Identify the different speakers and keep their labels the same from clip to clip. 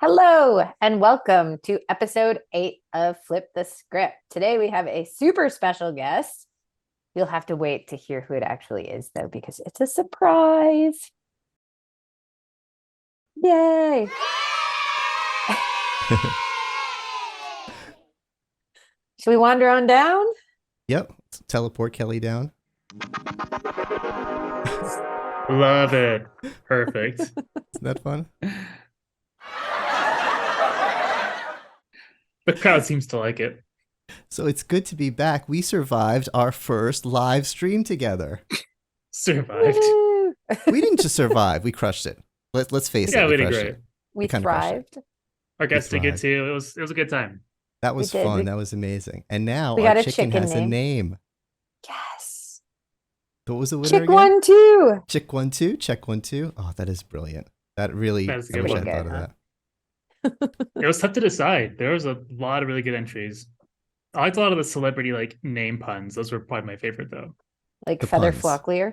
Speaker 1: Hello and welcome to episode 8 of Flip the Script. Today we have a super special guest. You'll have to wait to hear who it actually is, though, because it's a surprise. Yay! Should we wander on down?
Speaker 2: Yep. Teleport Kelly down.
Speaker 3: Love it. Perfect.
Speaker 2: Isn't that fun?
Speaker 3: The crowd seems to like it.
Speaker 2: So it's good to be back. We survived our first live stream together.
Speaker 3: Survived.
Speaker 1: Woo!
Speaker 2: We didn't just survive. We crushed it. Let's face it.
Speaker 3: Yeah, we did
Speaker 2: crushed
Speaker 3: great.
Speaker 2: it.
Speaker 1: We
Speaker 2: kinda crushed it.
Speaker 1: thrived.
Speaker 3: Our guests did good
Speaker 2: thrived.
Speaker 3: too. It was a good time.
Speaker 2: That was
Speaker 1: We did.
Speaker 2: fun. That was amazing. And now
Speaker 1: We
Speaker 2: our
Speaker 1: got a
Speaker 2: chicken
Speaker 1: chicken
Speaker 2: has a
Speaker 1: name.
Speaker 2: name.
Speaker 1: Yes.
Speaker 2: What was the winner
Speaker 1: Chick
Speaker 2: again?
Speaker 1: 1, 2.
Speaker 2: Chick 1 2. Check 1 2. Oh, that is brilliant. That really.
Speaker 3: That is a
Speaker 2: I
Speaker 3: good
Speaker 2: wish I
Speaker 3: one.
Speaker 2: thought of
Speaker 1: Huh?
Speaker 2: that.
Speaker 3: It was tough to decide. There was a lot of really good entries. I liked a lot of the celebrity name puns. Those were probably my favorite though.
Speaker 1: Like
Speaker 2: The
Speaker 1: Feather
Speaker 2: puns.
Speaker 1: Flocklear.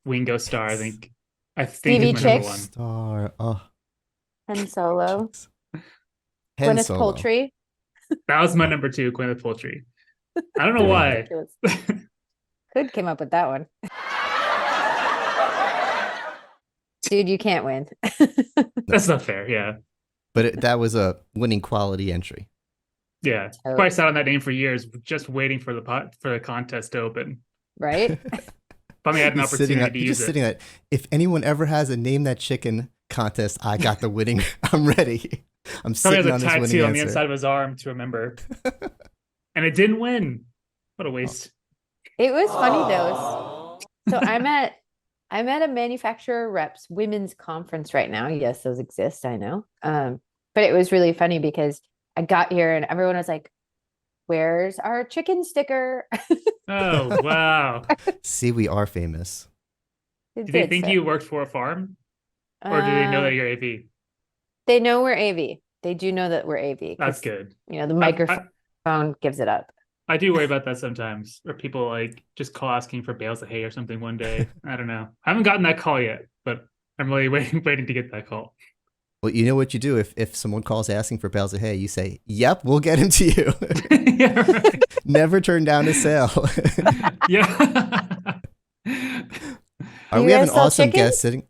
Speaker 3: Wingo Star,
Speaker 2: Yes.
Speaker 3: I
Speaker 1: Stevie
Speaker 3: think is my number
Speaker 1: Chicks.
Speaker 3: one.
Speaker 2: Star. Oh.
Speaker 1: Han Solo.
Speaker 2: Chicks. Han
Speaker 1: Gwyneth
Speaker 2: Solo.
Speaker 1: Paltrow.
Speaker 3: That was my number 2, Gwyneth Paltrow. I don't know why.
Speaker 1: Ridiculous. Hood came up with that one. Dude, you can't win.
Speaker 3: That's not fair. Yeah.
Speaker 2: But that was a winning quality entry.
Speaker 3: Yeah.
Speaker 1: Oh.
Speaker 3: Probably sat on that name for years, just waiting for the contest to open.
Speaker 1: Right?
Speaker 3: Finally had an
Speaker 2: He's sitting
Speaker 3: opportunity to
Speaker 2: you're
Speaker 3: use
Speaker 2: just
Speaker 3: it.
Speaker 2: sitting at, if anyone ever has a Name That Chicken contest, I got the winning. I'm ready. I'm
Speaker 3: Probably
Speaker 2: sitting
Speaker 3: has
Speaker 2: on
Speaker 3: a
Speaker 2: this winning
Speaker 3: tattoo on the
Speaker 2: answer.
Speaker 3: inside of his arm to remember. And it didn't win. What a waste.
Speaker 1: It was funny though. So I'm at a manufacturer reps women's conference right now. Yes, those exist, I know. But it was really funny because I got here and everyone was like, "Where's our chicken sticker?"
Speaker 3: Oh, wow.
Speaker 2: See, we are famous.
Speaker 3: Do they think you worked for a farm? Or do they know that you're AV?
Speaker 1: They know we're AV. They do know that we're AV.
Speaker 3: That's
Speaker 1: 'cause,
Speaker 3: good.
Speaker 1: You know, the microphone gives it up.
Speaker 3: I do worry about that sometimes. Or people just call asking for bales of hay or something one day. I don't know. I haven't gotten that call yet, but I'm really waiting to get that call.
Speaker 2: Well, you know what you do if someone calls asking for bales of hay, you say, "Yep, we'll get him to you."
Speaker 3: Yeah, right.
Speaker 2: Never turn down a sale.
Speaker 3: Yeah.
Speaker 2: We have an
Speaker 1: guys sell
Speaker 2: awesome
Speaker 1: chicken?
Speaker 2: guest sitting.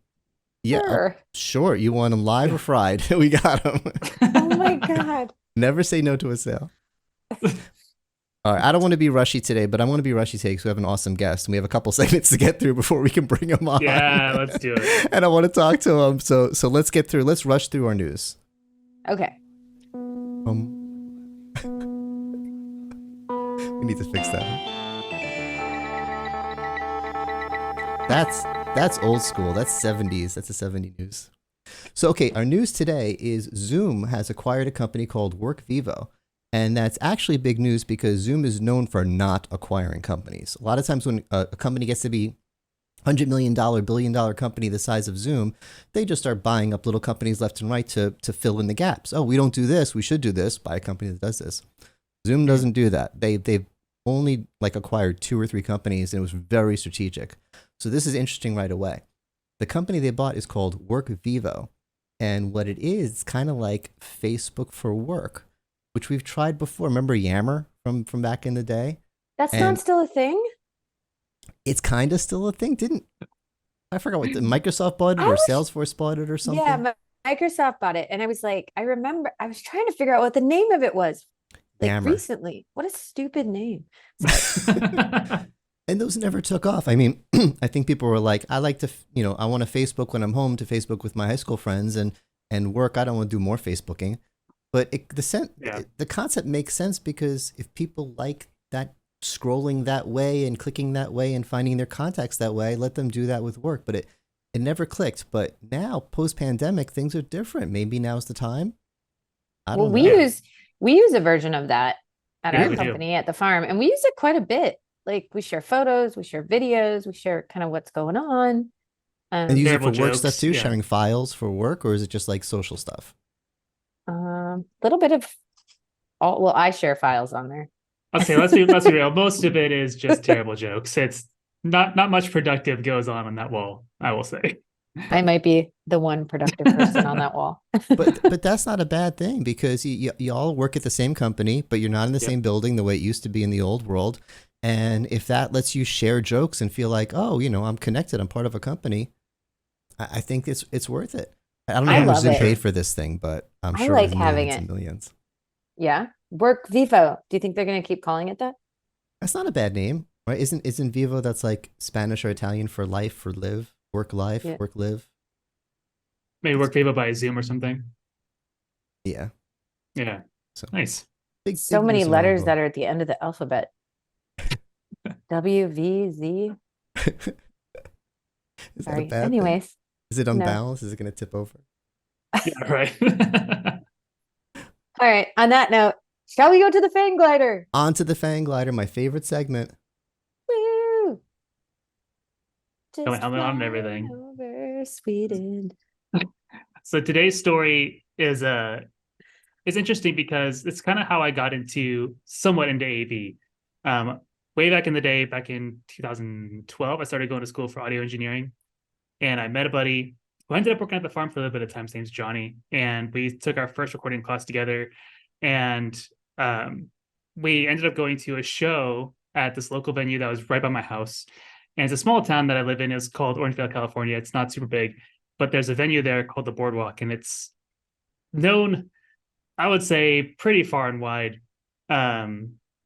Speaker 2: Yeah,
Speaker 1: Sure.
Speaker 2: sure. You want them live or fried? We got them.
Speaker 1: Oh my God.
Speaker 2: Never say no to a sale. All right, I don't want to be rushy today, but I want to be rushy today because we have an awesome guest and we have a couple segments to get through before we can bring him on.
Speaker 3: Yeah, let's do it.
Speaker 2: And I want to talk to him. So let's get through. Let's rush through our news.
Speaker 1: Okay.
Speaker 2: We need to fix that. That's old school. That's 70s. That's a 70 news. So, okay, our news today is Zoom has acquired a company called Workvivo. And that's actually big news because Zoom is known for not acquiring companies. A lot of times when a company gets to be $100 million, billion-dollar company the size of Zoom, they just start buying up little companies left and right to fill in the gaps. Oh, we don't do this. We should do this. Buy a company that does this. Zoom doesn't do that. They've only acquired 2 or 3 companies, and it was very strategic. So this is interesting right away. The company they bought is called Workvivo. And what it is, it's kind of like Facebook for work, which we've tried before. Remember Yammer from back in the day?
Speaker 1: That's
Speaker 2: And-
Speaker 1: not still a thing?
Speaker 2: It's kind of still a thing. I forgot what Microsoft bought it
Speaker 1: I
Speaker 2: or
Speaker 1: was-
Speaker 2: Salesforce bought it or something?
Speaker 1: Yeah, Microsoft bought it. And I was like, I remember I was trying to figure out what the name of it was.
Speaker 2: Yammer.
Speaker 1: Recently. What a stupid name.
Speaker 2: And those never took off. I mean, I think people were like, I like to, I want to Facebook when I'm home to Facebook with my high school friends and work. I don't want to do more Facebooking. But the concept makes sense because if people like that scrolling that way and clicking that way and finding their contacts that way, let them do that with work. But it never clicked. But now, post-pandemic, things are different. Maybe now's the time. I don't know.
Speaker 1: We use a version of that at
Speaker 3: Yeah,
Speaker 1: our
Speaker 3: we do.
Speaker 1: company at the farm, and we use it quite a bit. Like we share photos, we share videos, we share kind of what's going on.
Speaker 2: And use it for
Speaker 3: Terrible
Speaker 2: work
Speaker 3: jokes,
Speaker 2: stuff too,
Speaker 3: yeah.
Speaker 2: sharing files for work, or is it just like social stuff?
Speaker 1: Little bit of all. Well, I share files on there.
Speaker 3: I'll say, let's be real. Most of it is just terrible jokes. It's not much productive goes on that wall, I will say.
Speaker 1: I might be the one productive person on that wall.
Speaker 2: But that's not a bad thing because you all work at the same company, but you're not in the
Speaker 3: Yep.
Speaker 2: same building the way it used to be in the old world. And if that lets you share jokes and feel like, oh, I'm connected, I'm part of a company, I think it's worth it. I don't know
Speaker 1: I
Speaker 2: how much
Speaker 1: love
Speaker 2: Zoom
Speaker 1: it.
Speaker 2: paid for this thing, but I'm
Speaker 1: I
Speaker 2: sure it was
Speaker 1: like having
Speaker 2: millions
Speaker 1: it.
Speaker 2: and millions.
Speaker 1: Yeah. Workvivo. Do you think they're going to keep calling it that?
Speaker 2: That's not a bad name, right? Isn't Vivo that's like Spanish or Italian for life, for live, life,
Speaker 1: Yeah.
Speaker 2: work, live?
Speaker 3: Maybe Workvivo by Zoom or something.
Speaker 2: Yeah.
Speaker 3: Yeah.
Speaker 2: So
Speaker 3: Nice.
Speaker 1: So
Speaker 2: big
Speaker 1: many
Speaker 2: news in
Speaker 1: letters
Speaker 2: Longbow.
Speaker 1: that are at the end of the alphabet. W, V, Z.
Speaker 2: Is that a
Speaker 1: Sorry.
Speaker 2: bad thing?
Speaker 1: Anyways,
Speaker 2: Is it
Speaker 1: no.
Speaker 2: unbalanced? Is it going to tip over?
Speaker 3: Yeah, right.
Speaker 1: All right. On that note, shall we go to the Fang Glider?
Speaker 2: On to the Fang Glider, my favorite segment.
Speaker 1: Woo!
Speaker 3: Got my
Speaker 1: Just
Speaker 3: helmet on and
Speaker 1: flying
Speaker 3: everything.
Speaker 1: over Sweden.
Speaker 3: So today's story is interesting because it's kind of how I got somewhat into AV. Way back in the day, back in 2012, I started going to school for audio engineering, and I met a buddy who ended up working at the farm for a little bit of time. His name's Johnny, and we took our first recording class together, and we ended up going to a show at this local venue that was right by my house. And it's a small town that I live in. It's called Orangevale, California. It's not super big, but there's a venue there called the Boardwalk, and it's known, I would say, pretty far and wide,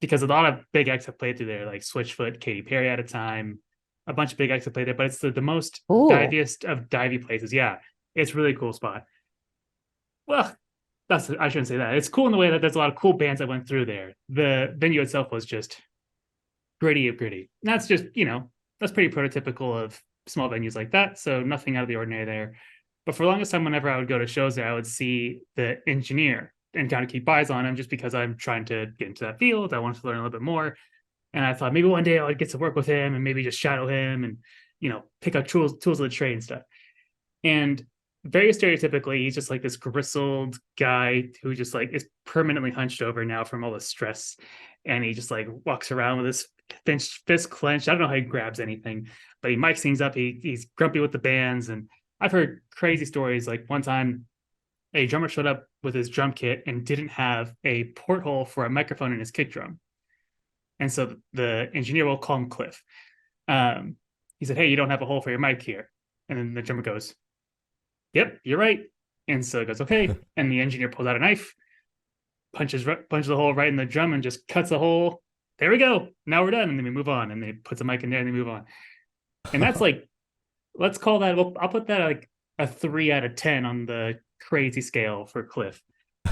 Speaker 3: because a lot of big acts have played through there, like Switchfoot, Katy Perry at a time, a bunch of big acts have played there. But it's the most
Speaker 1: Ooh.
Speaker 3: diviest of divey places. Yeah, it's a really cool spot. Well, I shouldn't say that. It's cool in the way that there's a lot of cool bands that went through there. The venue itself was just gritty of gritty. And that's just, that's pretty prototypical of small venues like that. So nothing out of the ordinary there. But for the longest time, whenever I would go to shows there, I would see the engineer and kind of keep eyes on him just because I'm trying to get into that field. I wanted to learn a little bit more. And I thought maybe one day I would get to work with him and maybe just shadow him and, pick up tools of the trade and stuff. And very stereotypically, he's just like this grizzled guy who just like is permanently hunched over now from all the stress. And he just like walks around with his fist clenched. I don't know how he grabs anything, but he mics things up. He's grumpy with the bands. And I've heard crazy stories. Like one time, a drummer showed up with his drum kit and didn't have a porthole for a microphone in his kick drum. And so the engineer, will call him Cliff. He said, "Hey, you don't have a hole for your mic here." And then the drummer goes, "Yep, you're right." And so it goes, "Okay." And the engineer pulls out a knife, punches the hole right in the drum and just cuts the hole. There we go. Now we're done. And then we move on. And they put the mic in there and they move on. And that's like, let's call that, I'll put that like a 3 out of 10 on the crazy scale for Cliff.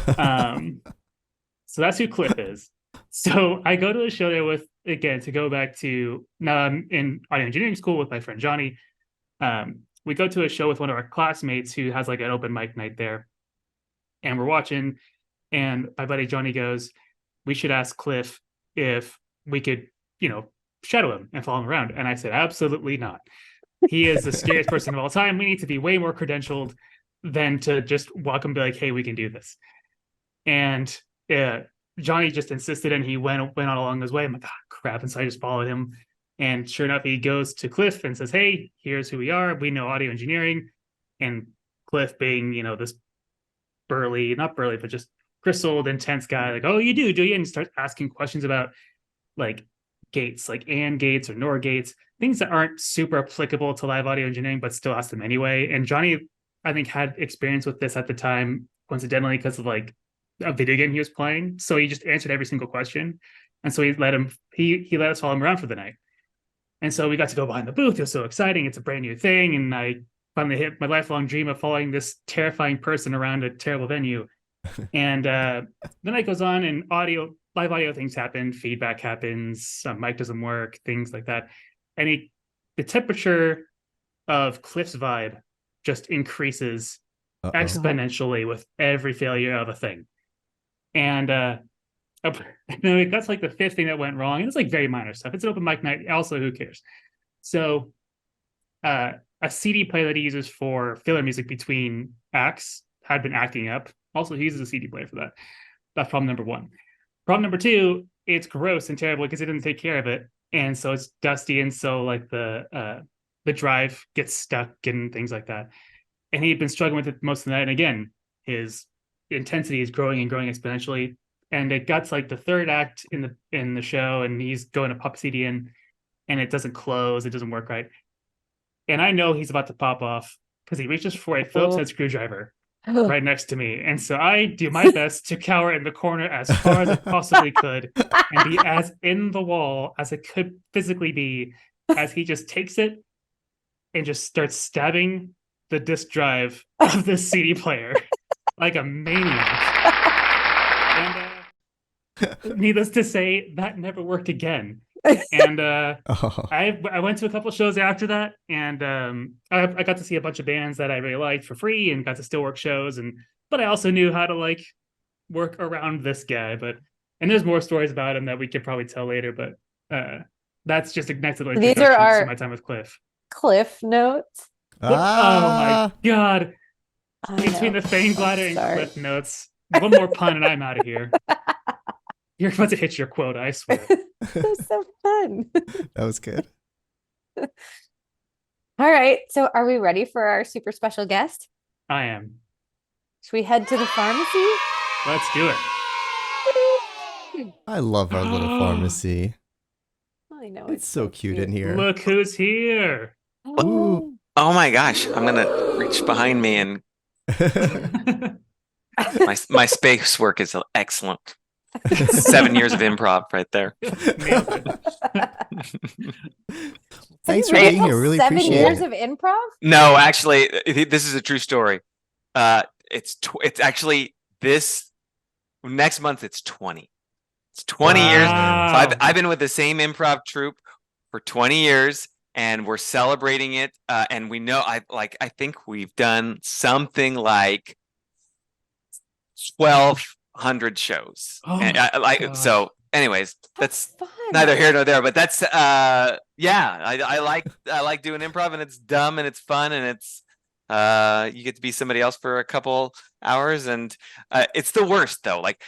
Speaker 3: So that's who Cliff is. So I go to a show there with, again, to go back to, now I'm in audio engineering school with my friend Johnny. We go to a show with one of our classmates who has like an open mic night there. And we're watching, and my buddy Johnny goes, "We should ask Cliff if we could, shadow him and follow him around." And I said, "Absolutely not. He is the scariest person of all time. We need to be way more credentialed than to just walk and be like, hey, we can do this." And Johnny just insisted, and he went on along his way. I'm like, "Oh, crap." And so I just followed him. And sure enough, he goes to Cliff and says, "Hey, here's who we are. We know audio engineering." And Cliff, being, this burly, not burly, but just grizzled, intense guy, like, "Oh, you do you?" And starts asking questions about like gates, like AND gates or NOR gates, things that aren't super applicable to live audio engineering, but still ask them anyway. And Johnny, I think, had experience with this at the time, coincidentally, because of like a video game he was playing. So he just answered every single question. And so he let us follow him around for the night. And so we got to go behind the booth. It was so exciting. It's a brand new thing. And I finally hit my lifelong dream of following this terrifying person around a terrible venue. And the night goes on, and live audio things happen, feedback happens, mic doesn't work, things like that. And the temperature of Cliff's vibe just increases exponentially with every failure of a thing. And that's like the fifth thing that went wrong. And it's like very minor stuff. It's an open mic night. Also, who cares? So a CD player that he uses for filler music between acts had been acting up. Also, he uses a CD player for that. That's problem number one. Problem number two, it's gross and terrible because he didn't take care of it. And so it's dusty. And so like the the drive gets stuck and things like that. And he'd been struggling with it most of the night. And again, his intensity is growing and growing exponentially. And it got to like the third act in the show, and he's going to pop CD in, and it doesn't close, it doesn't work right. And I know he's about to pop off because he reaches for a Phillips head screwdriver right next to me. And so I do my best to cower in the corner as far as I possibly could and be as in the wall as it could physically be, as he just takes it and just starts stabbing the disk drive of the CD player like a maniac. And needless to say, that never worked again. And I went to a couple shows after that, and I got to see a bunch of bands that I really liked for free, and got to still work shows. But I also knew how to like work around this guy. And there's more stories about him that we could probably tell later. But that's just ignited like
Speaker 1: these are our
Speaker 3: my time with
Speaker 1: Cliff notes.
Speaker 3: Oh my god! Between the Fang Glider and Cliff notes, one more pun and I'm out of here. You're about to hit your quota, I swear.
Speaker 1: That was so fun.
Speaker 2: That was good.
Speaker 1: All right. So are we ready for our super special guest?
Speaker 3: I am.
Speaker 1: Should we head to the pharmacy?
Speaker 3: Let's do
Speaker 2: it. I love our little pharmacy.
Speaker 1: I know.
Speaker 2: It's so cute in here.
Speaker 3: Look who's here.
Speaker 4: Oh my gosh. I'm going to reach behind me and my space work is excellent. 7 years of improv right there.
Speaker 2: Thanks for being here. Really appreciate it.
Speaker 1: 7 years of improv?
Speaker 4: No, actually, this is a true story. It's actually this next month. It's 20. It's 20 years. So I've been with the same improv troupe for 20 years, and we're celebrating it. And we know I think we've done something like 1,200 shows. So anyways, that's neither here nor there, but that's I like doing improv, and it's dumb and it's fun, and it's you get to be somebody else for a couple hours, and it's the worst though, like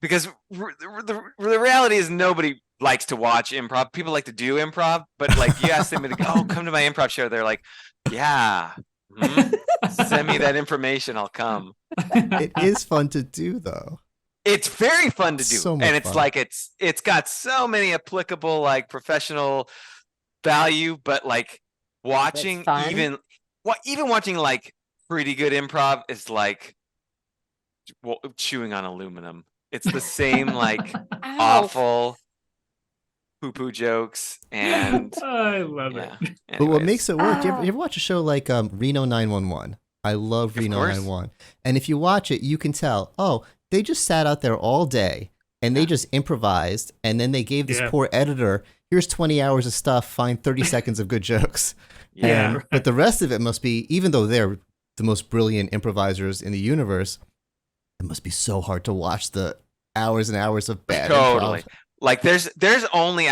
Speaker 4: because the reality is nobody likes to watch improv. People like to do improv, but like you ask them to go, come to my improv show, they're like, yeah. Send me that information, I'll come.
Speaker 2: It is fun to do though.
Speaker 4: It's very fun to do.
Speaker 2: So much
Speaker 4: and it's
Speaker 2: fun.
Speaker 4: like it's got so many applicable like professional value, but like watching even watching like pretty good improv is like chewing on aluminum. It's the same like awful poo-poo jokes, and
Speaker 3: I love it.
Speaker 2: But what makes it work, you ever watch a show like Reno 911? I love Reno 911. And if you watch it, you can tell, they just sat out there all day and they just improvised, and then they gave this poor editor, here's 20 hours of stuff, find 30 seconds of good jokes. But the rest of it must be, even though they're the most brilliant improvisers in the universe, it must be so hard to watch the hours and hours of bad improv.
Speaker 4: Like there's only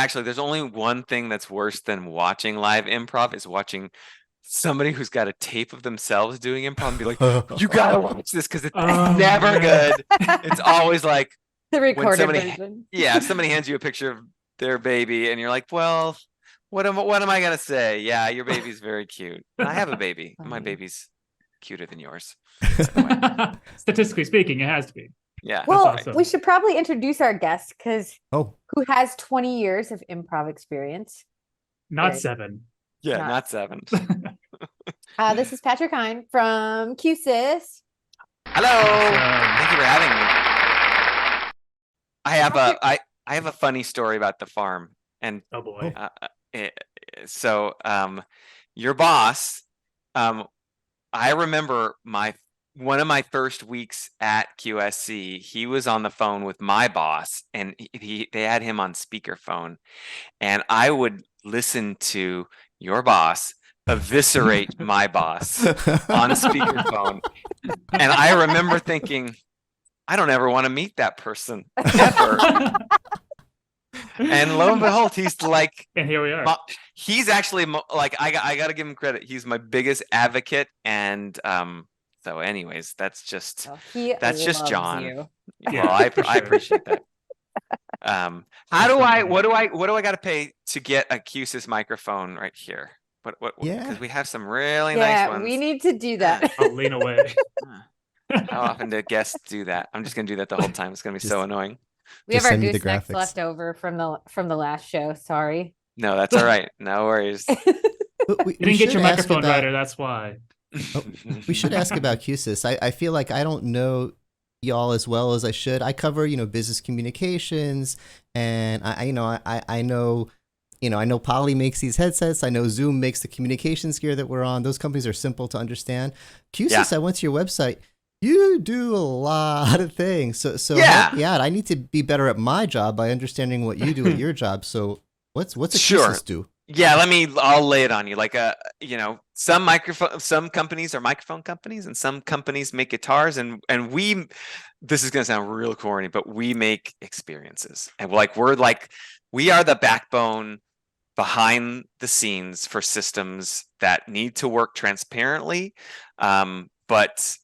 Speaker 4: one thing that's worse than watching live improv, is watching somebody who's got a tape of themselves doing improv and be like, you gotta watch this because it's never good. It's always like
Speaker 1: the recorded version.
Speaker 4: Yeah, if somebody hands you a picture of their baby and you're like, well, what am I gonna say? Yeah, your baby's very cute. I have a baby. My baby's cuter than yours.
Speaker 3: Statistically speaking, it has to be.
Speaker 4: Yeah.
Speaker 1: Well,
Speaker 3: awesome.
Speaker 1: We should probably introduce our guest, because
Speaker 2: who
Speaker 1: has 20 years of improv experience?
Speaker 3: Not 7.
Speaker 4: Yeah, not 7.
Speaker 1: This is Patrick Heyn from Q-SYS.
Speaker 4: Hello. Thank you for having me. I have a funny story about the farm, and
Speaker 3: oh boy.
Speaker 4: So your boss, I remember one of my first weeks at QSC, he was on the phone with my boss, and they had him on speakerphone, and I would listen to your boss eviscerate my boss on speakerphone. And I remember thinking, I don't ever want to meet that person ever. And lo and behold, he's like,
Speaker 3: and here we are.
Speaker 4: He's actually like, I got to give him credit. He's my biggest advocate, and so anyways, that's just John.
Speaker 3: Yeah,
Speaker 4: well, I appreciate that. What do I got to pay to get a Q-SYS microphone right here? What?
Speaker 2: Yeah.
Speaker 4: Because we have some really nice
Speaker 1: Yeah,
Speaker 4: ones.
Speaker 1: we need to do that.
Speaker 3: I'll lean away.
Speaker 4: How often do guests do that? I'm just gonna do that the whole time. It's gonna be so
Speaker 2: Just-
Speaker 4: annoying.
Speaker 1: We have
Speaker 2: Just
Speaker 1: our
Speaker 2: send me the
Speaker 1: goosenecks
Speaker 2: graphics.
Speaker 1: left over from the last show. Sorry.
Speaker 4: No, that's all right. No worries.
Speaker 2: But we
Speaker 3: You didn't get
Speaker 2: should
Speaker 3: your
Speaker 2: ask
Speaker 3: microphone
Speaker 2: about-
Speaker 3: right, or that's why.
Speaker 2: We should ask about Q-SYS. I feel like I don't know y'all as well as I should. I cover, business communications, and I know Poly makes these headsets. I know Zoom makes the communications gear that we're on. Those companies are simple to understand. Q-SYS, I went to your website. You do a lot of things. So
Speaker 4: Yeah.
Speaker 2: help me out. I need to be better at my job by understanding what you do at your job. So what's a
Speaker 4: Sure.
Speaker 2: Q-SYS do?
Speaker 4: Yeah, I'll lay it on you. Like some companies are microphone companies and some companies make guitars and this is gonna sound real corny, but we make experiences. And we are the backbone behind the scenes for systems that need to work transparently, but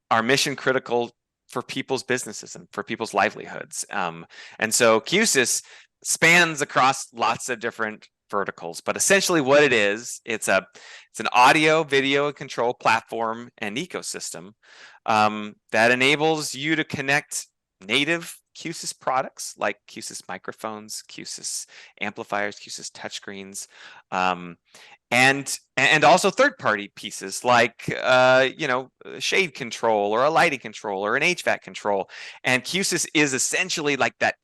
Speaker 4: are mission critical for people's businesses and for people's livelihoods. And so Q-SYS spans across lots of different verticals, but essentially what it is, it's an audio, video, and control platform and ecosystem that enables you to connect native Q-SYS products like Q-SYS microphones, Q-SYS amplifiers, Q-SYS touchscreens, and also third-party pieces like shade control or a lighting control or an HVAC control. And Q-SYS is essentially like that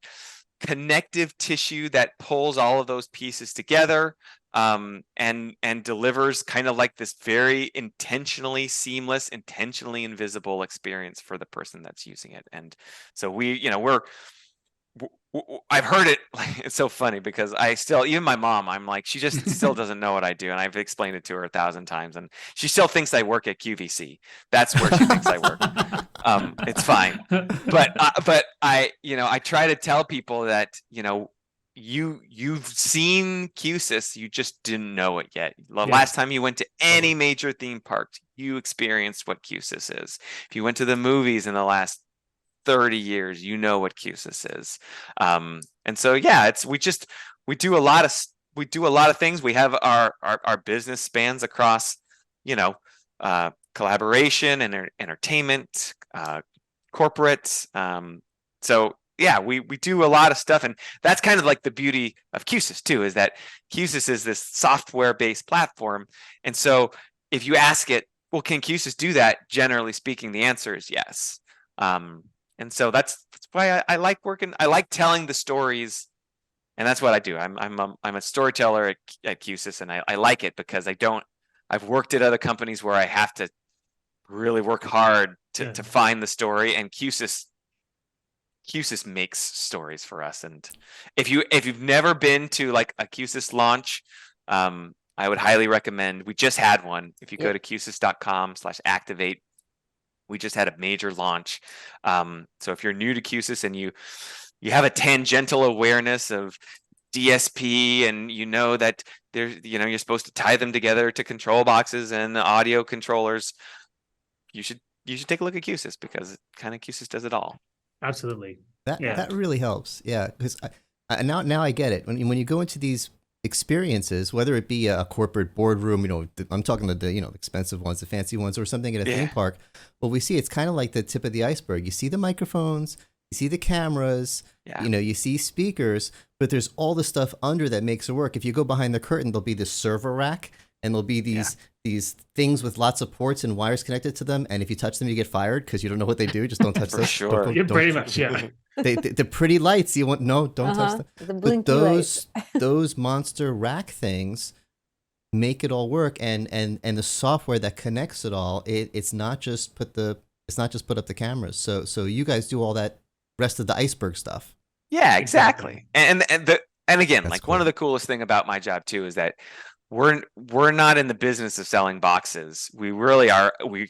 Speaker 4: connective tissue that pulls all of those pieces together and delivers kind of like this very intentionally seamless, intentionally invisible experience for the person that's using it. And so I've heard it. It's so funny because even my mom, I'm like, she just still doesn't know what I do. And I've explained it to her 1,000 times and she still thinks I work at QVC. That's where she thinks I work. It's fine. But I try to tell people that, you've seen Q-SYS, you just didn't know it yet. The last time you went to any major theme park, you experienced what Q-SYS is. If you went to the movies in the last 30 years, you know what Q-SYS is. And so we do a lot of things. We have our business spans across collaboration and entertainment, corporate. So yeah, we do a lot of stuff, and that's kind of like the beauty of Q-SYS too, is that Q-SYS is this software-based platform. And so if you ask it, well, can Q-SYS do that? Generally speaking, the answer is yes. And so that's why I like working. I like telling the stories, and that's what I do. I'm a storyteller at Q-SYS, and I like it because I've worked at other companies where I have to really work hard to find the story, and Q-SYS makes stories for us. And if you've never been to like a Q-SYS launch, I would highly recommend. We just had one. If you go to qsys.com/activate, we just had a major launch. So if you're new to Q-SYS and you have a tangential awareness of DSP, and you know that you're supposed to tie them together to control boxes and audio controllers, you should take a look at Q-SYS because kind of Q-SYS does it all.
Speaker 3: Absolutely.
Speaker 2: That really helps. Yeah, because now I get it. When you go into these experiences, whether it be a corporate boardroom, I'm talking the expensive ones, the fancy ones, or something at a theme park. Well, we see it's kind of like the tip of the iceberg. You see the microphones, you see the cameras, you see speakers, but there's all the stuff under that makes it work. If you go behind the curtain, there'll be this server rack, and there'll be these things with lots of ports and wires connected to them. And if you touch them, you get fired because you don't know what they do. Just don't touch them.
Speaker 4: Sure.
Speaker 3: You're pretty much,
Speaker 2: the pretty lights you want, don't touch them.
Speaker 1: The
Speaker 2: But those monster rack things make it all work, and the software that connects it all, it's not just put up the cameras. So you guys do all that rest of the iceberg stuff. Yeah,
Speaker 4: exactly. And again,
Speaker 2: That's
Speaker 4: one
Speaker 2: cool.
Speaker 4: of the coolest thing about my job too is that we're not in the business of selling boxes. We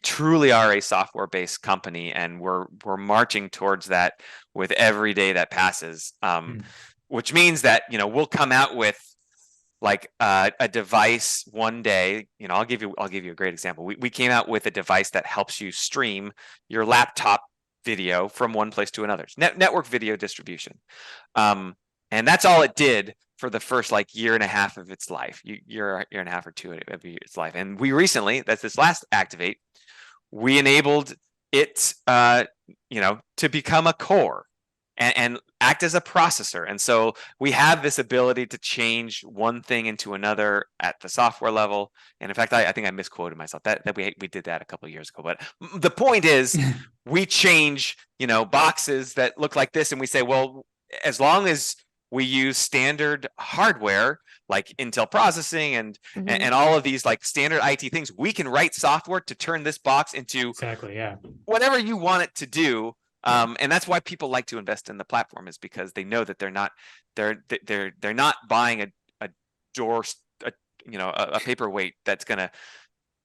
Speaker 4: truly are a software-based company, and we're marching towards that with every day that passes. Which means that we'll come out with like a device one day. I'll give you a great example. We came out with a device that helps you stream your laptop video from one place to another. Network video distribution. And that's all it did for the first like year and a half of its life, year and a half or two of its life. And we recently, that's this last Activate, we enabled it, to become a core and act as a processor. And so we have this ability to change one thing into another at the software level. And in fact, I think I misquoted myself that we did that a couple of years ago. But the point is, we change, boxes that look like this, and we say, well, as long as we use standard hardware like Intel processing and all of these like standard IT things, we can write software to turn this box into whatever you want it to do. And that's why people like to invest in the platform, is because they know that they're not buying a paperweight that's going to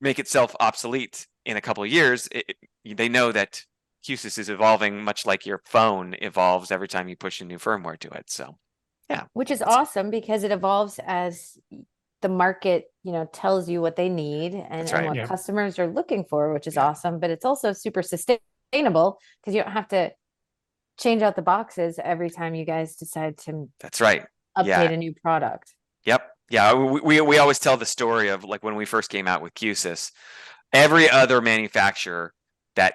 Speaker 4: make itself obsolete in a couple of years. They know that Q-SYS is evolving much like your phone evolves every time you push a new firmware to it. So, yeah.
Speaker 1: Which is awesome, because it evolves as the market, tells you what they need and what customers are looking for, which is awesome. But it's also super sustainable, because you don't have to change out the boxes every time you guys decide to update a new product.
Speaker 4: Yep. Yeah. We always tell the story of like when we first came out with Q-SYS, every other manufacturer that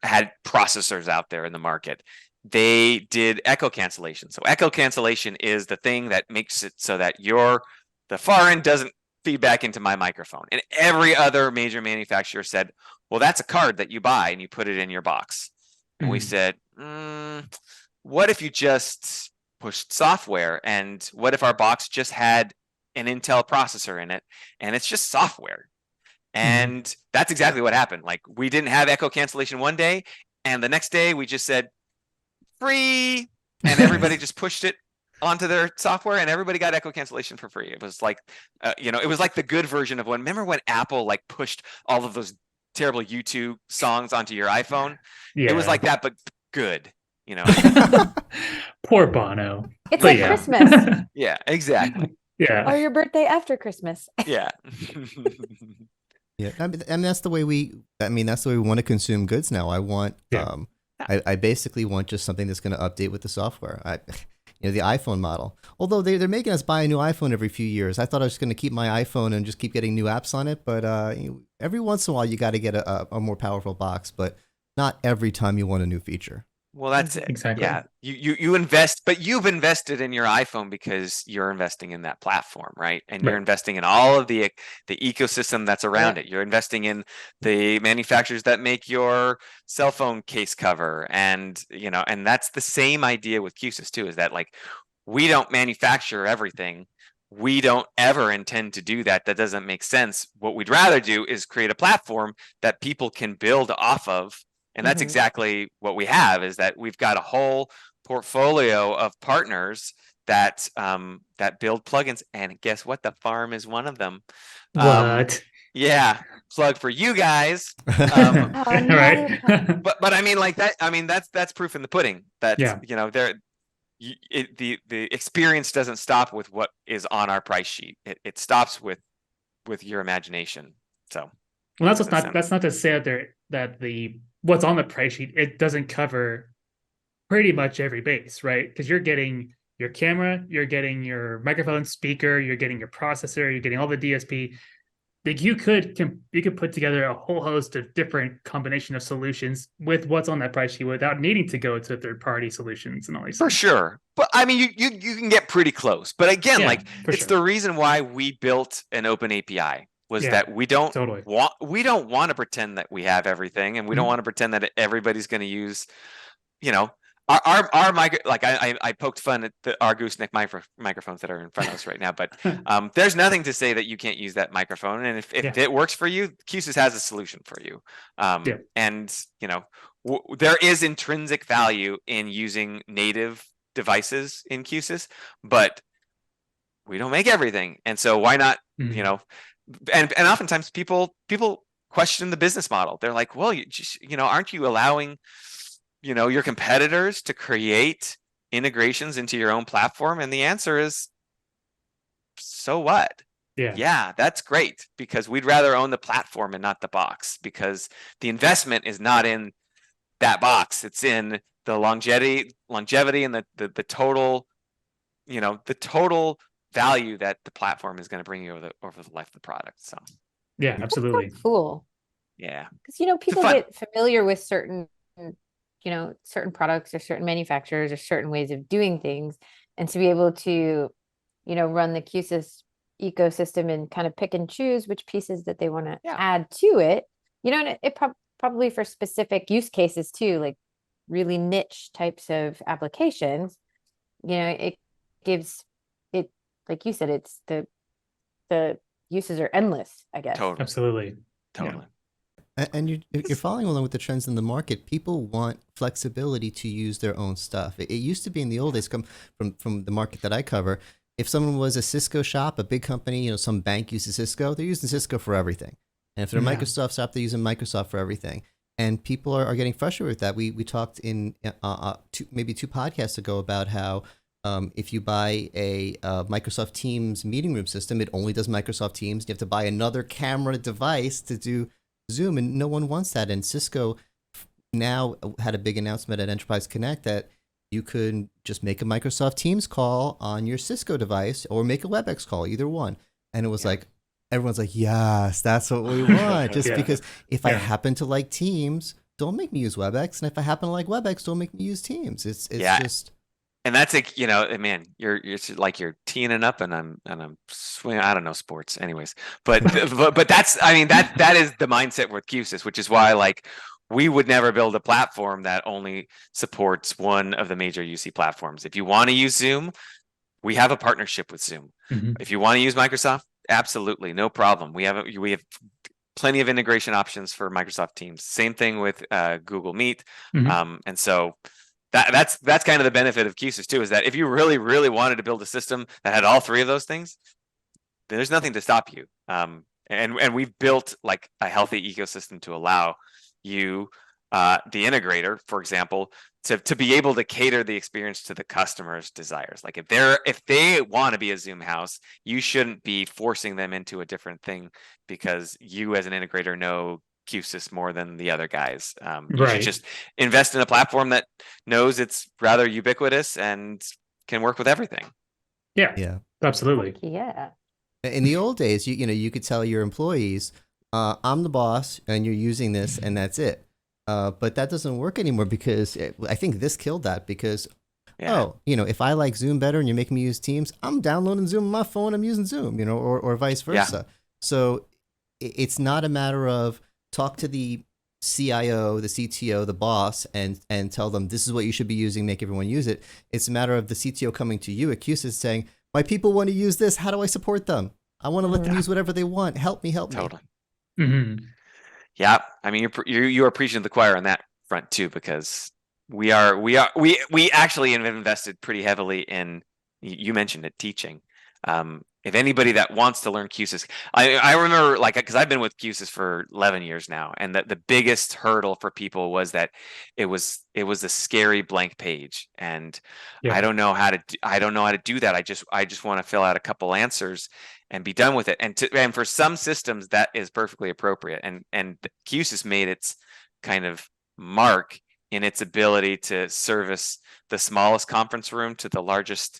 Speaker 4: had processors out there in the market, they did echo cancellation. So echo cancellation is the thing that makes it so that the far end doesn't feed back into my microphone. And every other major manufacturer said, well, that's a card that you buy and you put it in your box. And we said, what if you just pushed software? And what if our box just had an Intel processor in it and it's just software? And that's exactly what happened. Like, we didn't have echo cancellation one day, and the next day we just said free, and everybody just pushed it onto their software, and everybody got echo cancellation for free. It was like, it was like the good version of remember when Apple like pushed all of those terrible YouTube songs onto your iPhone? Yeah. It was like that, but good,
Speaker 3: Poor Bono.
Speaker 1: It's like Christmas.
Speaker 4: Yeah, exactly.
Speaker 3: Yeah.
Speaker 1: Or your birthday after Christmas.
Speaker 4: Yeah.
Speaker 2: Yeah, I mean that's the way we want to consume goods now. I want, I basically want just something that's going to update with the software. The iPhone model. Although they're making us buy a new iPhone every few years. I thought I was going to keep my iPhone and just keep getting new apps on it. But every once in a while, you got to get a more powerful box. But not every time you want a new feature.
Speaker 4: Well, that's it.
Speaker 3: Exactly.
Speaker 4: Yeah, you invest, but you've invested in your iPhone because you're investing in that platform, right? And you're investing in all of the ecosystem that's around it. You're investing in the manufacturers that make your cell phone case cover, and and that's the same idea with Q-SYS too. Is that like, we don't manufacture everything. We don't ever intend to do that. That doesn't make sense. What we'd rather do is create a platform that people can build off of. And that's exactly what we have, is that we've got a whole portfolio of partners that build plugins. And guess what? The farm is one of them.
Speaker 3: What?
Speaker 4: Yeah, plug for you guys.
Speaker 3: Right.
Speaker 4: but I mean, like that. I mean, that's proof in the pudding. That the experience doesn't stop with what is on our price sheet. It stops with your imagination. So.
Speaker 3: Well, that's not to say that the what's on the price sheet, it doesn't cover pretty much every base, right? Because you're getting your camera, you're getting your microphone, speaker, you're getting your processor, you're getting all the DSP. Like, you could put together a whole host of different combination of solutions with what's on that price sheet without needing to go to third-party solutions and all these.
Speaker 4: For sure, but I mean, you can get pretty close. But again, it's the reason why we built an open API. Was that we don't want to pretend that we have everything, and we don't want to pretend that everybody's going to use, our micro. Like, I poked fun at our gooseneck microphones that are in front of us right now, but there's nothing to say that you can't use that microphone, and if it works for you, Q-SYS has a solution for you. And there is intrinsic value in using native devices in Q-SYS, but we don't make everything, and so why not? And oftentimes people question the business model. They're like, well, aren't you allowing, your competitors to create integrations into your own platform? And the answer is, so what? Yeah, that's great, because we'd rather own the platform and not the box, because the investment is not in that box. It's in the longevity and the total the total value that the platform is going to bring you over the life of the product. So
Speaker 3: yeah, absolutely.
Speaker 1: That's so cool.
Speaker 4: yeah,
Speaker 1: Because people
Speaker 4: fun.
Speaker 1: get familiar with certain products or certain manufacturers or certain ways of doing things, and to be able to run the Q-SYS ecosystem and kind of pick and choose which pieces that they want to add to it, and it probably for specific use cases too, like really niche types of applications, it gives it, like you said, it's the uses are endless, I guess.
Speaker 4: Totally.
Speaker 3: Absolutely.
Speaker 4: Totally.
Speaker 2: And you're following along with the trends in the market. People want flexibility to use their own stuff. It used to be in the old days, come from the market that I cover. If someone was a Cisco shop, a big company, some bank uses Cisco, they're using Cisco for everything. And if they're a Microsoft shop, they're using Microsoft for everything. And people are getting frustrated with that. We talked in maybe 2 podcasts ago about how if you buy a Microsoft Teams meeting room system, it only does Microsoft Teams. You have to buy another camera device to do Zoom, and no one wants that. And Cisco now had a big announcement at Enterprise Connect that you could just make a Microsoft Teams call on your Cisco device or make a WebEx call, either one. And it was like, everyone's like, yes, that's what we want. Just because if I happen to like Teams, don't make me use WebEx. And if I happen to like WebEx, don't make me use Teams. It's just...
Speaker 4: And that's like, man, you're like you're teeing it up, and I'm swinging. I don't know sports, anyways. But but that's, that is the mindset with Q-SYS, which is why like we would never build a platform that only supports one of the major UC platforms. If you want to use Zoom, we have a partnership with Zoom.
Speaker 3: Mm-hmm.
Speaker 4: If you want to use Microsoft, absolutely, no problem. We have plenty of integration options for Microsoft Teams. Same thing with Google Meet, and so. That's kind of the benefit of Q-SYS too, is that if you really, really wanted to build a system that had all 3 of those things, then there's nothing to stop you. And we've built like a healthy ecosystem to allow you, the integrator, for example, to be able to cater the experience to the customer's desires. Like if they want to be a Zoom house, you shouldn't be forcing them into a different thing because you as an integrator know Q-SYS more than the other guys. You should just invest in a platform that knows it's rather ubiquitous and can work with everything.
Speaker 3: Yeah, absolutely.
Speaker 1: Yeah.
Speaker 2: In the old days, you could tell your employees, I'm the boss and you're using this and that's it. But that doesn't work anymore because I think this killed that because, if I like Zoom better and you're making me use Teams, I'm downloading Zoom on my phone, I'm using Zoom, or vice versa. So it's not a matter of talk to the CIO, the CTO, the boss, and tell them this is what you should be using, make everyone use it. It's a matter of the CTO coming to you at Q-SYS saying, my people want to use this. How do I support them? I want to let them use whatever they want. Help me.
Speaker 4: Totally.
Speaker 3: Mm-hmm.
Speaker 4: Yeah. You are preaching to the choir on that front too, because we actually have invested pretty heavily in, you mentioned it, teaching. If anybody that wants to learn Q-SYS, I remember because I've been with Q-SYS for 11 years now, and the biggest hurdle for people was that it was a scary blank page, and I don't know how to do that. I just want to fill out a couple answers and be done with it. And for some systems that is perfectly appropriate, and Q-SYS made its kind of mark in its ability to service the smallest conference room to the largest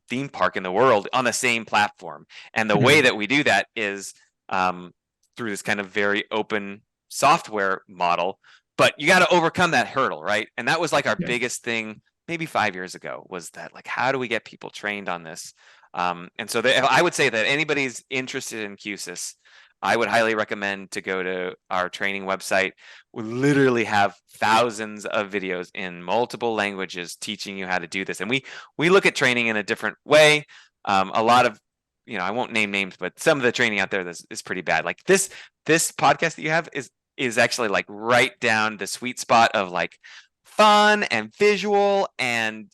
Speaker 4: theme park in the world on the same platform. And the way that we do that is through this kind of very open software model, but you got to overcome that hurdle, right? And that was like our biggest thing maybe 5 years ago, was that like, how do we get people trained on this? And so I would say that anybody's interested in Q-SYS, I would highly recommend to go to our training website. We literally have thousands of videos in multiple languages teaching you how to do this. And we look at training in a different way. A lot of, I won't name names, but some of the training out there is pretty bad. Like this podcast that you have is actually like right down the sweet spot of like fun and visual and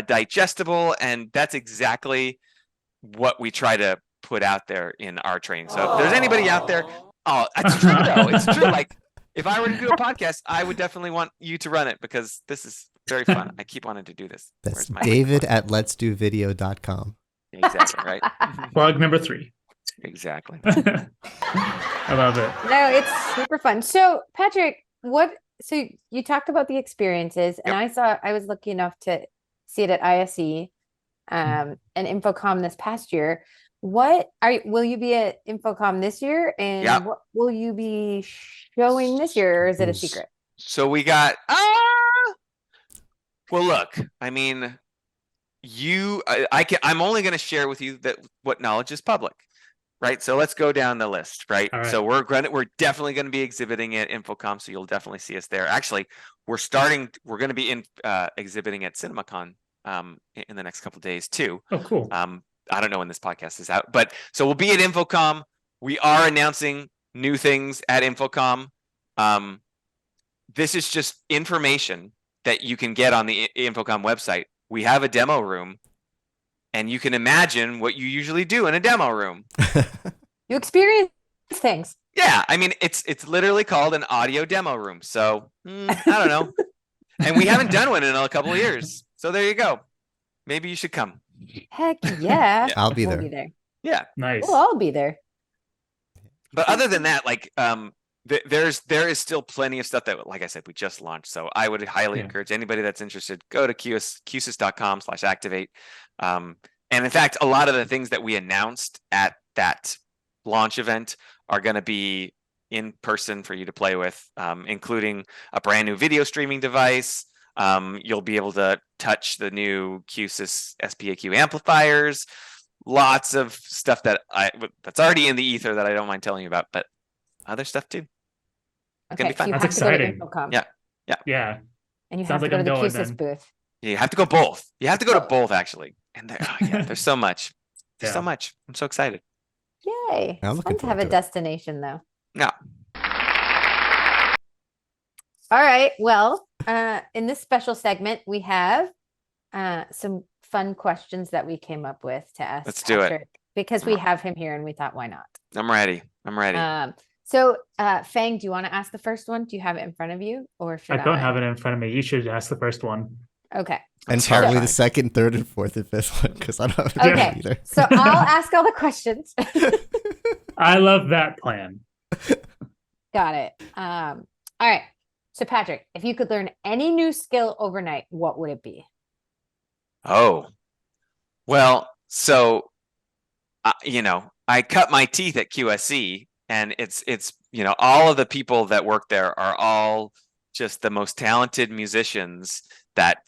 Speaker 4: digestible. And that's exactly what we try to put out there in our training. So if there's anybody out there, it's true though. It's true. Like if I were to do a podcast, I would definitely want you to run it because this is very fun. I keep wanting to do this.
Speaker 2: That's David at letsdovideo.com.
Speaker 4: Exactly, right?
Speaker 3: Plug number 3.
Speaker 4: Exactly.
Speaker 3: I love it.
Speaker 1: No, it's super fun. So Patrick, so you talked about the experiences, and I was lucky enough to see it at ISE. and InfoComm this past year. Will you be at InfoComm this year? And
Speaker 4: Yep.
Speaker 1: what will you be showing this year, or is it a secret?
Speaker 4: So we got well, look, I mean, I'm only going to share with you that what knowledge is public, right? So let's go down the list, right?
Speaker 3: All right.
Speaker 4: So we're definitely going to be exhibiting at InfoComm, so you'll definitely see us there. Actually, we're going to be exhibiting at CinemaCon in the next couple of days too.
Speaker 3: Oh, cool.
Speaker 4: I don't know when this podcast is out, but so we'll be at InfoComm. We are announcing new things at InfoComm. This is just information that you can get on the InfoComm website. We have a demo room, and you can imagine what you usually do in a demo room.
Speaker 1: You experience things.
Speaker 4: Yeah, I mean, it's literally called an audio demo room. So I don't know, and we haven't done one in a couple of years. So there you go. Maybe you should come.
Speaker 1: Heck yeah.
Speaker 2: I'll be
Speaker 1: We'll
Speaker 2: there.
Speaker 1: be there.
Speaker 4: Yeah,
Speaker 3: Nice.
Speaker 1: Well, I'll be there.
Speaker 4: but other than that, like there is still plenty of stuff that, like I said, we just launched. So I would highly encourage anybody that's interested, go to Q-SYS.com/activate. And in fact, a lot of the things that we announced at that launch event are going to be in person for you to play with, including a brand new video streaming device. You'll be able to touch the new Q-SYS SPAQ amplifiers. Lots of stuff that's already in the ether that I don't mind telling you about, but other stuff too. It's gonna be fun.
Speaker 1: You
Speaker 3: That's
Speaker 1: have to go to
Speaker 3: exciting.
Speaker 1: InfoComm,
Speaker 3: Yeah.
Speaker 1: and you
Speaker 3: Sounds
Speaker 1: have
Speaker 3: like
Speaker 1: to go
Speaker 3: I'm
Speaker 1: to the
Speaker 3: going
Speaker 1: Q-SYS
Speaker 3: then.
Speaker 1: booth.
Speaker 4: You have to go both. You have to go to both actually. And there's so much. There's so
Speaker 3: Yeah.
Speaker 4: much. I'm so excited.
Speaker 1: Yay.
Speaker 2: I'm
Speaker 1: It's
Speaker 2: looking
Speaker 1: fun to have
Speaker 2: forward
Speaker 1: a
Speaker 2: to it.
Speaker 1: destination, though.
Speaker 4: Yeah.
Speaker 1: All right. Well, in this special segment, we have some fun questions that we came up with to ask
Speaker 4: Let's do it.
Speaker 1: Patrick, because we have him here and we thought, why not?
Speaker 4: I'm ready.
Speaker 1: So, Fang, do you want to ask the first one? Do you have it in front of you, or should
Speaker 3: I don't have it in front of me. You should ask the first one.
Speaker 1: Okay.
Speaker 2: And
Speaker 4: Terrifying.
Speaker 2: probably the second, third, and fourth, and fifth one, because I don't have it
Speaker 1: Okay.
Speaker 2: either.
Speaker 1: So I'll ask all the questions.
Speaker 3: I love that plan.
Speaker 1: Got it. All right. So, Patrick, if you could learn any new skill overnight, what would it be?
Speaker 4: Oh, well, so, I cut my teeth at QSC, and it's all of the people that work there are all just the most talented musicians that,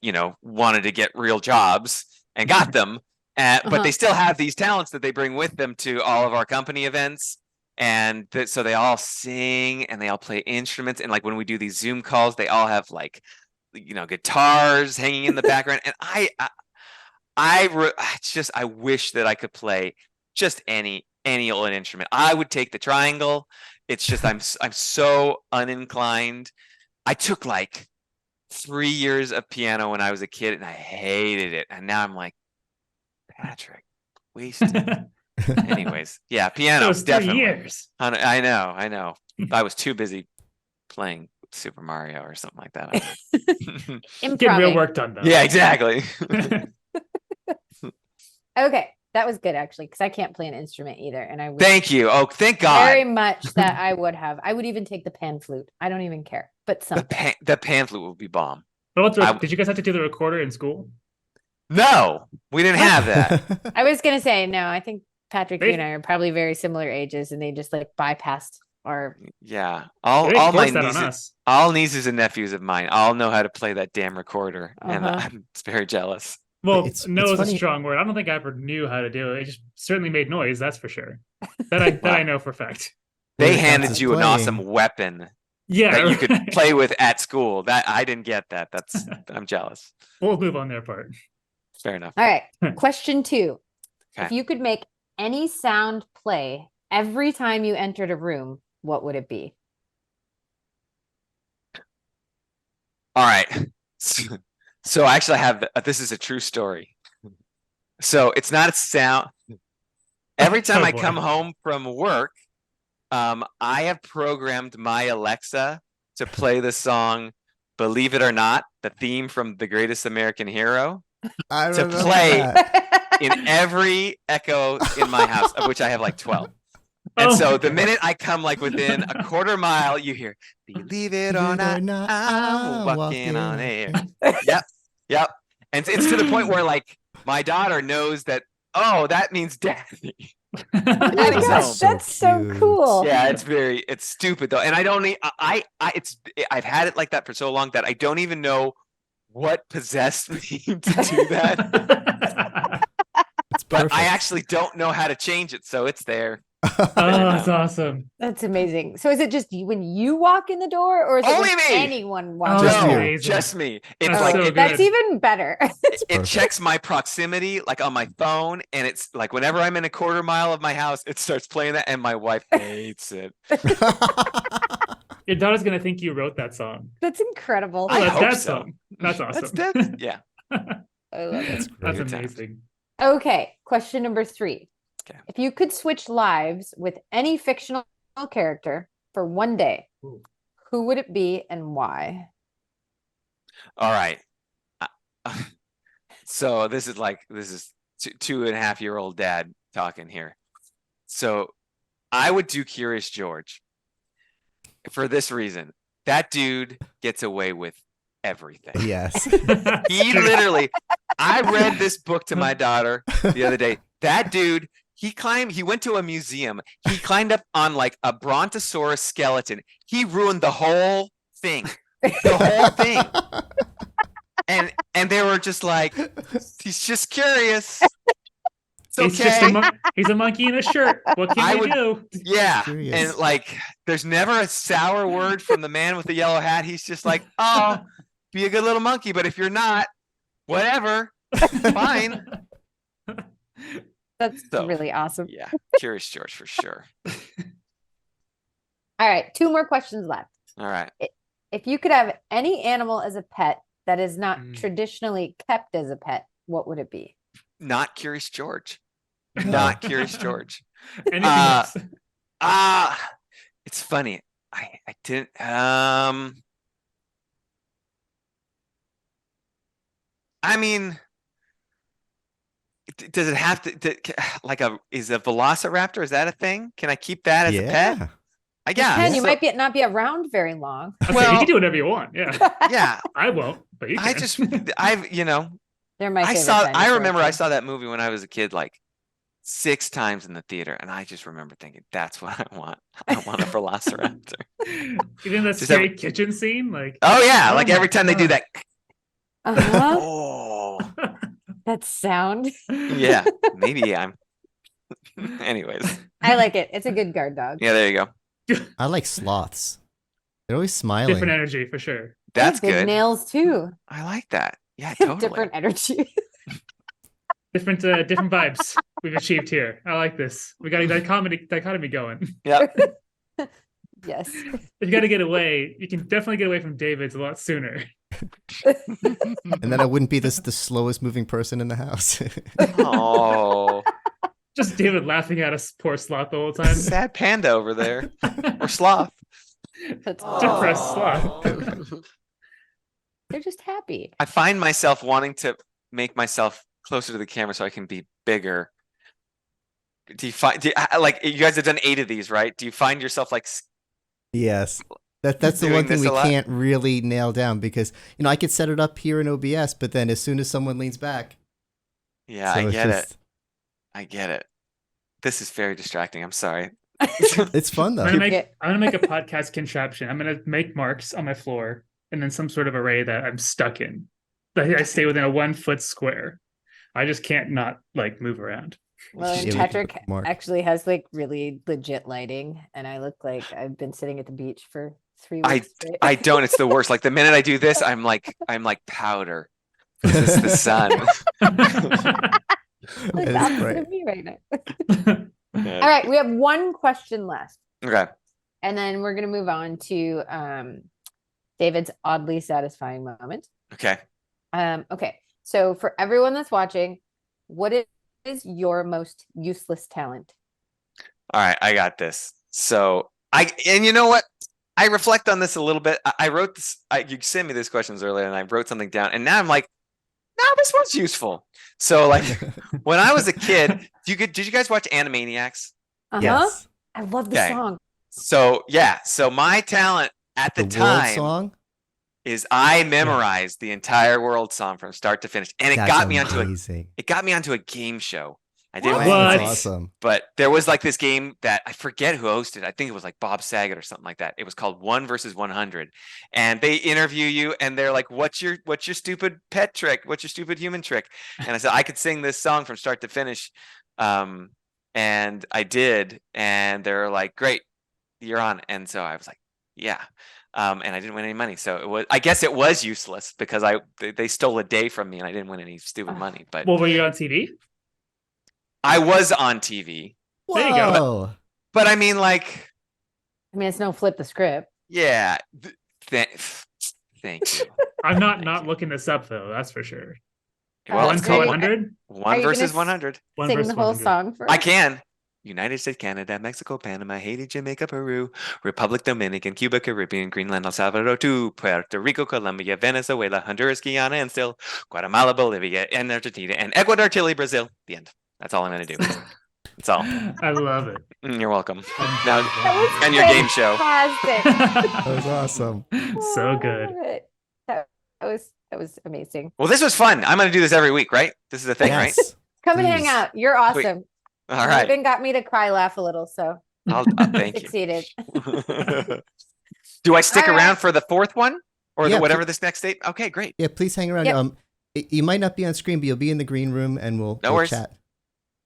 Speaker 4: wanted to get real jobs and got them. But they still have these talents that they bring with them to all of our company events. And so they all sing and they all play instruments. And like when we do these Zoom calls, they all have like, guitars hanging in the background. And I wish that I could play just any old instrument. I would take the triangle. It's just I'm so uninclined. I took like 3 years of piano when I was a kid and I hated it. And now I'm like, Patrick, wasted. Anyways, yeah, piano
Speaker 3: Those 3
Speaker 4: definitely.
Speaker 3: years.
Speaker 4: I know. I was too busy playing Super Mario or something like that.
Speaker 3: Get real
Speaker 1: Improving.
Speaker 3: work done though.
Speaker 4: Yeah, exactly.
Speaker 1: Okay. That was good, actually, because I can't play an instrument either. And I would
Speaker 4: Thank you. Oh, thank God.
Speaker 1: very much that I would have. I would even take the pan flute. I don't even care. But something.
Speaker 4: The pan flute would be bomb.
Speaker 3: But did you guys have to do the recorder in school?
Speaker 4: No, we didn't have that.
Speaker 1: I was going to say, no, I think Patrick,
Speaker 3: They-
Speaker 1: you and I are probably very similar ages, and they just like bypassed our.
Speaker 4: Yeah,
Speaker 3: They
Speaker 4: all my
Speaker 3: forced that on
Speaker 4: nieces,
Speaker 3: us.
Speaker 4: all nieces and nephews of mine, all know how to play that damn recorder, and
Speaker 1: Uh-huh.
Speaker 4: I'm very jealous.
Speaker 3: Well,
Speaker 2: It's
Speaker 3: no is a
Speaker 2: funny-
Speaker 3: strong word. I don't think I ever knew how to do it. It just certainly made noise, that's for sure. That I know for a fact.
Speaker 4: They
Speaker 2: When it comes
Speaker 4: handed
Speaker 2: to
Speaker 4: you an
Speaker 2: playing-
Speaker 4: awesome weapon
Speaker 3: Yeah.
Speaker 4: that you could
Speaker 3: right.
Speaker 4: play with at school. That I didn't get that. I'm jealous.
Speaker 3: We'll move on their part.
Speaker 4: Fair enough.
Speaker 1: All right. Question 2.
Speaker 4: Okay.
Speaker 1: If you could make any sound play every time you entered a room, what would it be?
Speaker 4: All right. So I actually have this is a true story. So it's not a sound. Every time
Speaker 3: Oh,
Speaker 4: I
Speaker 3: boy.
Speaker 4: come home from work, I have programmed my Alexa to play the song "Believe It or Not," the theme from The Greatest American Hero,
Speaker 2: I
Speaker 4: to
Speaker 2: remember
Speaker 4: play
Speaker 2: that.
Speaker 4: in every Echo in my house, of which I have like 12. And
Speaker 3: Oh
Speaker 4: so
Speaker 3: my
Speaker 4: the
Speaker 3: God.
Speaker 4: minute I come like within a quarter mile, you hear "Believe it or not, I'm walking on air." Yep. And it's to the point where like my daughter knows that, oh, that means daddy.
Speaker 1: Oh my
Speaker 4: Daddy's
Speaker 1: gosh,
Speaker 4: home.
Speaker 1: that's so
Speaker 2: cute.
Speaker 1: cool.
Speaker 4: Yeah, it's stupid though. And I don't need, I've had it like that for so long that I don't even know what possessed me to do that.
Speaker 2: It's
Speaker 4: But
Speaker 2: perfect.
Speaker 4: I actually don't know how to change it, so it's there.
Speaker 3: Oh, that's awesome.
Speaker 1: That's amazing. So is it just when you walk in the door, or is it
Speaker 4: Only
Speaker 1: when
Speaker 4: me!
Speaker 1: anyone walks
Speaker 3: Oh,
Speaker 2: Just
Speaker 1: in?
Speaker 2: you.
Speaker 3: amazing.
Speaker 4: Just me. It's
Speaker 3: That's
Speaker 4: like
Speaker 3: so
Speaker 4: it,
Speaker 1: That's
Speaker 3: good.
Speaker 1: even better.
Speaker 4: it
Speaker 2: perfect.
Speaker 4: checks my proximity like on my phone, and it's like whenever I'm in a quarter mile of my house, it starts playing that, and my wife hates it.
Speaker 3: Your daughter's gonna think you wrote that song.
Speaker 1: That's incredible.
Speaker 4: I
Speaker 3: that's
Speaker 4: hope
Speaker 3: Dad's
Speaker 4: so.
Speaker 3: song. That's awesome.
Speaker 4: That's yeah.
Speaker 1: I love
Speaker 2: That's
Speaker 1: it.
Speaker 2: great.
Speaker 3: That's
Speaker 4: Good times.
Speaker 3: amazing.
Speaker 1: Okay, question number 3.
Speaker 4: Okay.
Speaker 1: If you could switch lives with any fictional character for one day,
Speaker 3: Ooh.
Speaker 1: who would it be and why?
Speaker 4: All right. So this is 2.5-year-old dad talking here. So I would do Curious George for this reason. That dude gets away with everything.
Speaker 2: Yes.
Speaker 4: He literally, I read this book to my daughter the other day. That dude, he went to a museum. He climbed up on like a brontosaurus skeleton. He ruined the whole thing. The whole thing. And they were just like, he's just curious. It's okay.
Speaker 3: He's a monkey in a shirt. What can you do?
Speaker 4: Yeah.
Speaker 2: Curious.
Speaker 4: And like, there's never a sour word from the man with the yellow hat. He's just like, oh, be a good little monkey. But if you're not, whatever, fine.
Speaker 1: That's
Speaker 4: So,
Speaker 1: really awesome.
Speaker 4: Yeah. Curious George for sure.
Speaker 1: All right, 2 more questions left.
Speaker 4: All right.
Speaker 1: If you could have any animal as a pet that is not
Speaker 3: Mm.
Speaker 1: traditionally kept as a pet, what would it be?
Speaker 4: Not Curious George. Not Curious George.
Speaker 3: Anything else?
Speaker 4: It's funny. I didn't I mean, does it have to like is a velociraptor, is that a thing? Can I keep that as a pet? I guess.
Speaker 1: Ken, you
Speaker 4: So-
Speaker 1: might not be around very long.
Speaker 3: Okay,
Speaker 4: well-
Speaker 3: you can do whatever you want. Yeah,
Speaker 4: yeah.
Speaker 3: I won't, but you can.
Speaker 1: They're my favorite
Speaker 4: I
Speaker 1: dinosaur
Speaker 4: remember I
Speaker 1: too.
Speaker 4: saw that movie when I was a kid like 6 times in the theater, and I just remember thinking, that's what I want. I want a velociraptor.
Speaker 3: Even that
Speaker 4: Just
Speaker 3: scary
Speaker 4: have-
Speaker 3: kitchen scene, like
Speaker 4: Oh yeah,
Speaker 3: Oh
Speaker 4: like
Speaker 3: my
Speaker 4: every time they do
Speaker 3: God.
Speaker 4: that.
Speaker 1: Uh-huh.
Speaker 4: Oh
Speaker 1: That sound.
Speaker 4: yeah, maybe I'm. Anyways,
Speaker 1: I like it. It's a good guard dog.
Speaker 4: yeah, there you go.
Speaker 2: I like sloths. They're always smiling.
Speaker 3: different energy for sure.
Speaker 1: They have
Speaker 4: That's
Speaker 1: big
Speaker 4: good.
Speaker 1: nails too.
Speaker 4: I like that. Yeah, totally.
Speaker 1: Different energy.
Speaker 3: Different vibes we've achieved here. I like this. We got a dichotomy going.
Speaker 4: Yep.
Speaker 1: Yes.
Speaker 3: If you got to get away, you can definitely get away from David's a lot sooner.
Speaker 2: And then I wouldn't be the slowest moving person in the house.
Speaker 4: Oh,
Speaker 3: Just David laughing at us, poor sloth the whole time.
Speaker 4: sad panda over there, or sloth.
Speaker 1: That's
Speaker 3: Depressed sloth.
Speaker 1: They're just happy.
Speaker 4: I find myself wanting to make myself closer to the camera so I can be bigger. Do you find like you guys have done 8 of these, right? Do you find yourself like
Speaker 2: Yes. That's the
Speaker 4: Doing
Speaker 2: one thing
Speaker 4: this
Speaker 2: we
Speaker 4: a lot?
Speaker 2: can't really nail down because, I could set it up here in OBS, but then as soon as someone leans back.
Speaker 4: yeah,
Speaker 2: so
Speaker 4: I
Speaker 2: it's
Speaker 4: get
Speaker 2: just-
Speaker 4: it. I get it. This is very distracting. I'm sorry.
Speaker 2: It's fun though.
Speaker 3: I'm gonna
Speaker 1: Yeah.
Speaker 3: make a podcast contraption. I'm gonna make marks on my floor and then some sort of array that I'm stuck in. That I stay within a 1 foot square. I just can't not like move around.
Speaker 1: Well,
Speaker 2: Yeah, we can
Speaker 1: Patrick
Speaker 2: mark.
Speaker 1: actually has like really legit lighting, and I look like I've been sitting at the beach for 3
Speaker 4: I
Speaker 1: weeks. straight.
Speaker 4: I don't. It's the worst. Like the minute I do this, I'm like powder. This is the sun.
Speaker 1: Like
Speaker 2: That
Speaker 1: the
Speaker 2: is
Speaker 1: opposite
Speaker 2: great.
Speaker 1: of me right now. All right, we have 1 question left,
Speaker 4: Okay.
Speaker 1: and then we're gonna move on to David's oddly satisfying moment.
Speaker 4: Okay.
Speaker 1: Okay, so for everyone that's watching, what is your most useless talent?
Speaker 4: All right. I got this. So and you know what? I reflect on this a little bit. I wrote this. You sent me these questions earlier, and I wrote something down. And now I'm like, no, this one's useful. So like when I was a kid, did you guys watch Animaniacs?
Speaker 1: Uh-huh.
Speaker 2: Yes.
Speaker 1: I love the
Speaker 4: Okay.
Speaker 1: song.
Speaker 4: So yeah. So my talent at the
Speaker 2: The world
Speaker 4: time.
Speaker 2: song.
Speaker 4: is I memorized the entire world song from start to finish, and it got me onto a game show. I didn't win any money,
Speaker 2: awesome.
Speaker 4: but there was like this game that I forget who hosted. I think it was like Bob Saget or something like that. It was called 1 versus 100, and they interview you, and they're like, "What's your stupid pet trick? What's your stupid human trick?" And I said I could sing this song from start to finish, and I did, and they're like, "Great, you're on." And so I was like, "Yeah." And I didn't win any money, so I guess it was useless because they stole a day from me, and I didn't win any stupid money. But
Speaker 3: well, were you on TV?
Speaker 4: I was on TV.
Speaker 2: Whoa.
Speaker 3: There you go.
Speaker 4: But I mean, like,
Speaker 1: it's no Flip the Scrip.
Speaker 4: Yeah. Thank you.
Speaker 3: I'm not looking this up though. That's for sure.
Speaker 4: Well, it's called
Speaker 3: 100.
Speaker 4: 1 versus 100.
Speaker 1: Sing the whole song for us?
Speaker 4: I can. United States, Canada, Mexico, Panama, Haiti, Jamaica, Peru, Republic Dominican, Cuba, Caribbean, Greenland, El Salvador, Puerto Rico, Colombia, Venezuela, Honduras, Guyana, and still Guatemala, Bolivia, and Argentina, and Ecuador, Chile, Brazil. The end. That's all I'm going to do. That's all.
Speaker 3: I love it.
Speaker 4: You're welcome. Now, and your game show.
Speaker 2: That was awesome.
Speaker 3: So good.
Speaker 1: That was amazing.
Speaker 4: Well, this was fun. I'm going to do this every week, right? This is a thing,
Speaker 2: Yes.
Speaker 4: right?
Speaker 1: Come and hang out. You're awesome.
Speaker 4: Sweet. All right.
Speaker 1: Even got me to cry, laugh a little, so
Speaker 4: I'll thank you.
Speaker 1: succeeded.
Speaker 4: Do I stick
Speaker 1: All right.
Speaker 4: around for the fourth one or
Speaker 2: Yeah,
Speaker 4: whatever this next date? Okay, great.
Speaker 2: Yeah, please hang around.
Speaker 1: Yep.
Speaker 2: You might not be on screen, but you'll be in the green room, and we'll
Speaker 4: worries.
Speaker 2: chat.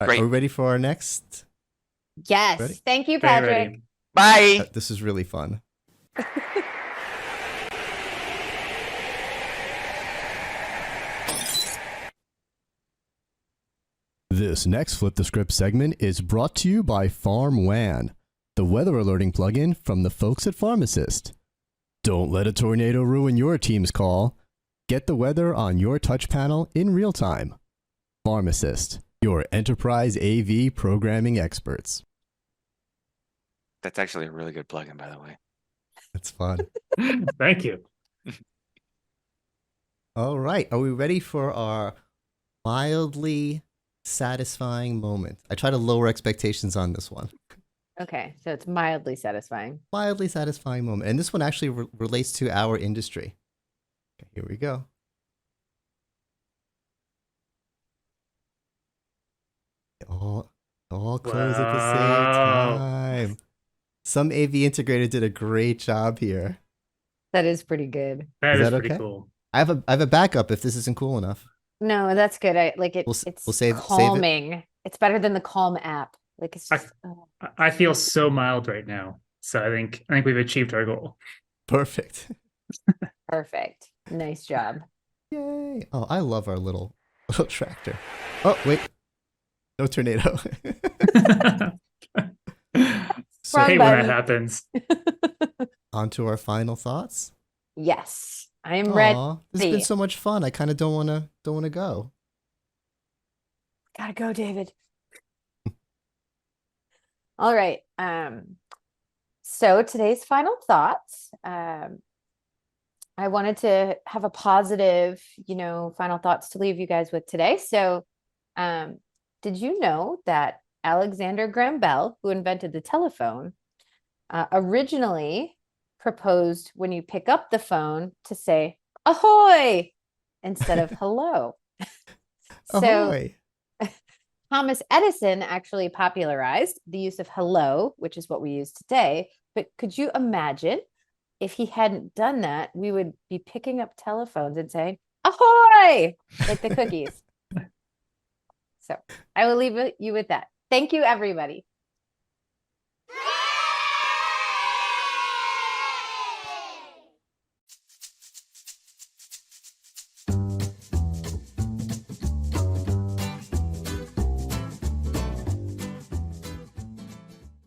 Speaker 2: All right,
Speaker 4: Great.
Speaker 2: are we ready for our next?
Speaker 1: Yes.
Speaker 2: Ready?
Speaker 1: Thank you,
Speaker 3: Very
Speaker 1: Patrick.
Speaker 3: ready.
Speaker 4: Bye.
Speaker 2: This is really fun. This next Flip the Script segment is brought to you by FarmWAN, the weather alerting plugin from the folks at FarmaSEE. Don't let a tornado ruin your team's call. Get the weather on your touch panel in real time. FarmaSEE, your enterprise AV programming experts.
Speaker 4: That's actually a really good plugin, by the way.
Speaker 2: That's fun.
Speaker 3: Thank you.
Speaker 2: All right, are we ready for our mildly satisfying moment? I try to lower expectations on this one.
Speaker 1: Okay, so it's mildly satisfying.
Speaker 2: Mildly satisfying moment. And this one actually relates to our industry. Okay, here we go. All close at the same time. Some AV integrator did a great job here.
Speaker 1: That is pretty good.
Speaker 3: That is
Speaker 2: that
Speaker 3: pretty
Speaker 2: okay?
Speaker 3: cool.
Speaker 2: I have a backup if this isn't cool enough.
Speaker 1: No, that's good. I like it.
Speaker 2: We'll save it.
Speaker 1: Calming. It's better than the Calm app. Like it's just
Speaker 3: I feel so mild right now. So I think we've achieved our goal.
Speaker 2: Perfect.
Speaker 1: perfect. Nice job.
Speaker 2: Yay. Oh, I love our little tractor. Oh, wait. No tornado.
Speaker 3: So
Speaker 1: Wrong
Speaker 3: hey, when
Speaker 1: button.
Speaker 3: that happens.
Speaker 2: On to our final thoughts.
Speaker 1: Yes, I'm ready.
Speaker 2: This has been so much fun. I kind of don't want to go.
Speaker 1: Gotta go, David. All right. So today's final thoughts. I wanted to have a positive, final thoughts to leave you guys with today. So, did you know that Alexander Graham Bell, who invented the telephone, originally proposed when you pick up the phone to say ahoy instead of hello? So
Speaker 2: Ahoy.
Speaker 1: Thomas Edison actually popularized the use of hello, which is what we use today. But could you imagine if he hadn't done that, we would be picking up telephones and saying ahoy, like the cookies. So I will leave you with that. Thank you, everybody.